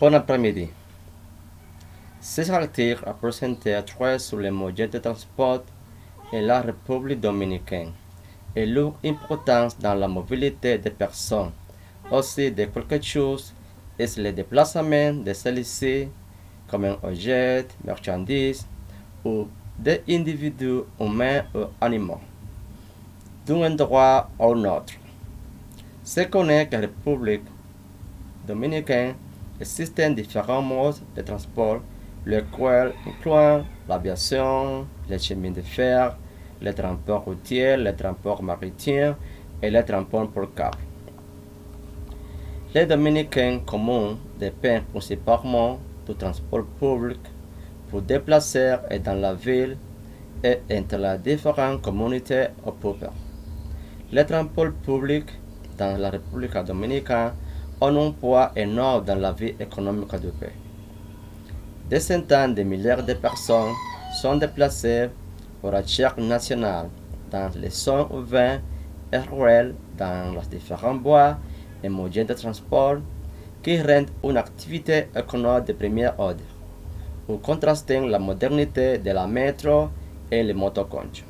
Bon après-midi. Cet article a présenté traits sur les moyens de transport en la République dominicaine et leur importance dans la mobilité des personnes, aussi de quelque chose est le déplacement de celles-ci comme un objet, marchandise ou des individus humains ou animaux, d'un endroit à un autre. C'est connaît que la République dominicaine existe différents modes de transport, lesquels incluent l'aviation, les chemins de fer, le transport routier, le transport maritime et le transport par câble. Les Dominicains communs dépendent principalement du transport public pour déplacer et dans la ville et entre les différentes communautés ou peuples. Les transports publics dans la République dominicaine ont un poids énorme dans la vie économique du pays. Des centaines de milliers de personnes sont déplacées pour la recherche nationale dans les zones urbaines et rurales dans les différents voies et moyens de transport qui rendent une activité économique de premier ordre ou contrastant la modernité de la métro et les motoconches.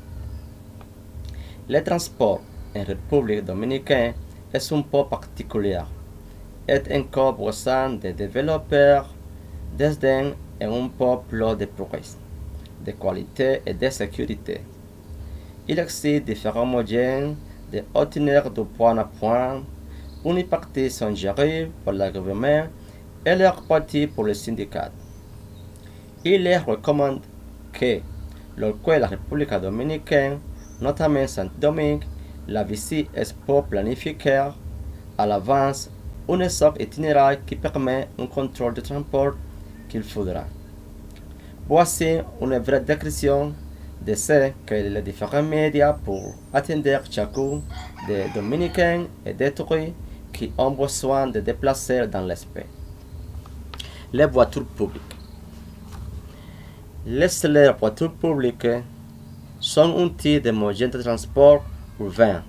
Le transport en République dominicaine est un peu particulier, est encore besoin de développer desde un peu plus de progrès, de qualité et de sécurité. Il existe différents moyens de obtenir de point à point. Une partie sont gérées par le gouvernement et leur partie pour les syndicats. Il est recommandé que, lorsque la République dominicaine, notamment Saint-Domingue, la visite est pour planifier à l'avance une sorte itinéraire qui permet un contrôle de transport qu'il faudra. Voici une vraie description de ce que les différents médias pour atteindre chacun des Dominicains et des touristes qui ont besoin de déplacer dans l'espace. Les voitures publiques. Les voitures publiques sont un type de moyen de transport urbain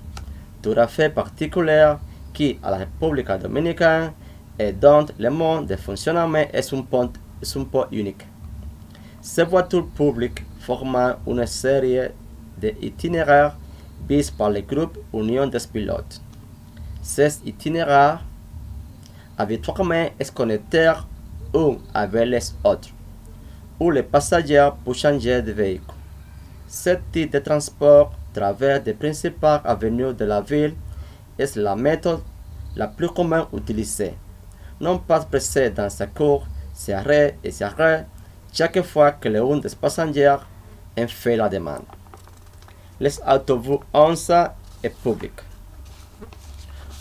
tout à fait particulier qui, à la République dominicaine, et dont le mode de fonctionnement est un peu unique. Ces voitures publiques forment une série d'itinéraires visés par le groupe Union des pilotes. Ces itinéraires habituellement se connectent un avec les autres, où les passagers peuvent changer de véhicule. Ce type de transport traverse les principales avenues de la ville est la méthode la plus commune utilisée. Non pas pressé dans sa cour, s'arrête et s'arrête chaque fois que l'un des passagers en fait la demande. Les autobus 11 est public.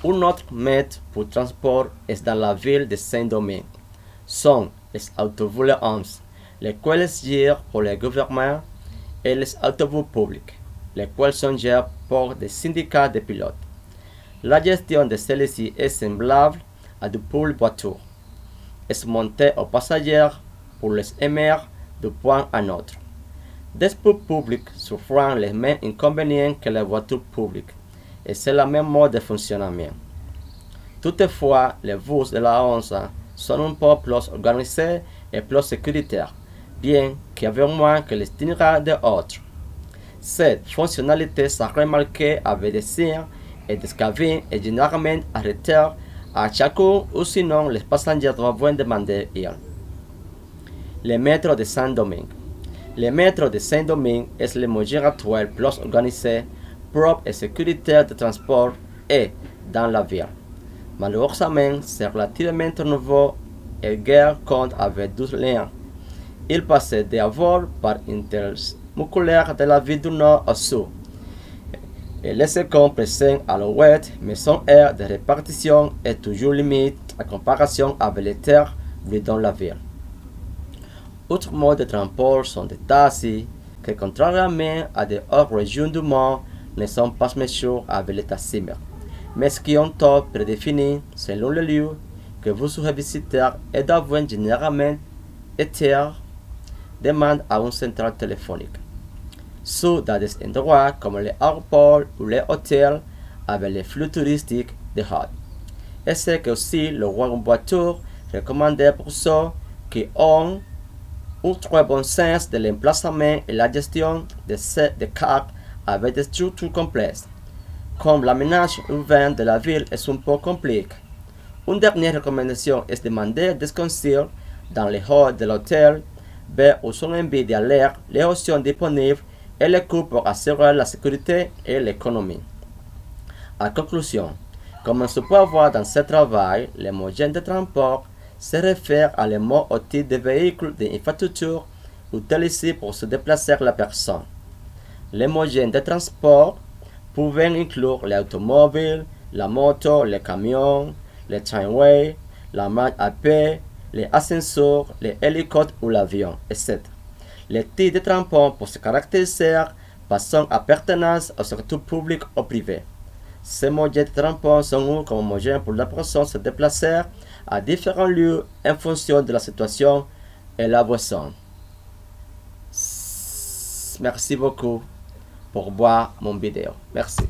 Un autre méthode pour transport est dans la ville de Saint-Domingue. Sont les autobus 11, lesquels gèrent pour le gouvernement, et les autobus publics, lesquels sont gérés par des syndicats de pilotes. La gestion de celles-ci est semblable à du pool voiture. Est montée aux passagers pour les émettre de point à autre. Des poules publics souffrent les mêmes inconvénients que les voitures publiques, et c'est le même mode de fonctionnement. Toutefois, les bus de la 11 sont un peu plus organisés et plus sécuritaires, bien qu'il y ait moins que les itinéraires des autres. Cette fonctionnalité s'est remarquée avec des signes et des cabines et généralement arrêtés à chacun ou sinon les passagers doivent demander ir. Le métro de Saint-Domingue. Le métro de Saint-Domingue est le moyen actuel plus organisé, propre et sécuritaire de transport et dans la ville. Malheureusement, c'est relativement nouveau et guère compte avec 12 lignes. Il passe d'abord par intermusculaire de la ville du nord au sud. Et les seconds présents à l'ouest, mais son aire de répartition est toujours limite en comparaison avec les terres vues dans la ville. Autres modes de transport sont des taxis, qui contrairement à d'autres régions du monde, ne sont pas méchants avec les taximètres, mais qui ont taux prédéfinis selon le lieu que vous souhaitez visiter et doivent généralement être demande à une centrale téléphonique. Sous des endroits comme les aéroports ou les hôtels avec les flux touristiques de haut. Et c'est que aussi le roi en voiture recommandés pour ceux qui ont un très bon sens de l'emplacement et la gestion des cas avec des structures complexes. Comme l'aménagement urbain de la ville est un peu compliqué. Une dernière recommandation est de demander des conseils dans les halls de l'hôtel, ver où sont enviés d'aller, les options disponibles et les coûts pour assurer la sécurité et l'économie. En conclusion, comme on se peut voir dans ce travail, les moyens de transport se réfèrent à les mots au type de véhicules d'infrastructure utilisés pour se déplacer la personne. Les moyens de transport peuvent inclure les automobiles, la moto, les camions, les tramways, la marche à pied, les ascenseurs, les hélicoptères ou l'avion, etc. Les types de transport peuvent se caractériser par son appartenance au secteur public ou privé. Ces moyens de transport sont comme moyens pour la personne se déplacer à différents lieux en fonction de la situation et la boisson. Merci beaucoup pour voir mon vidéo. Merci.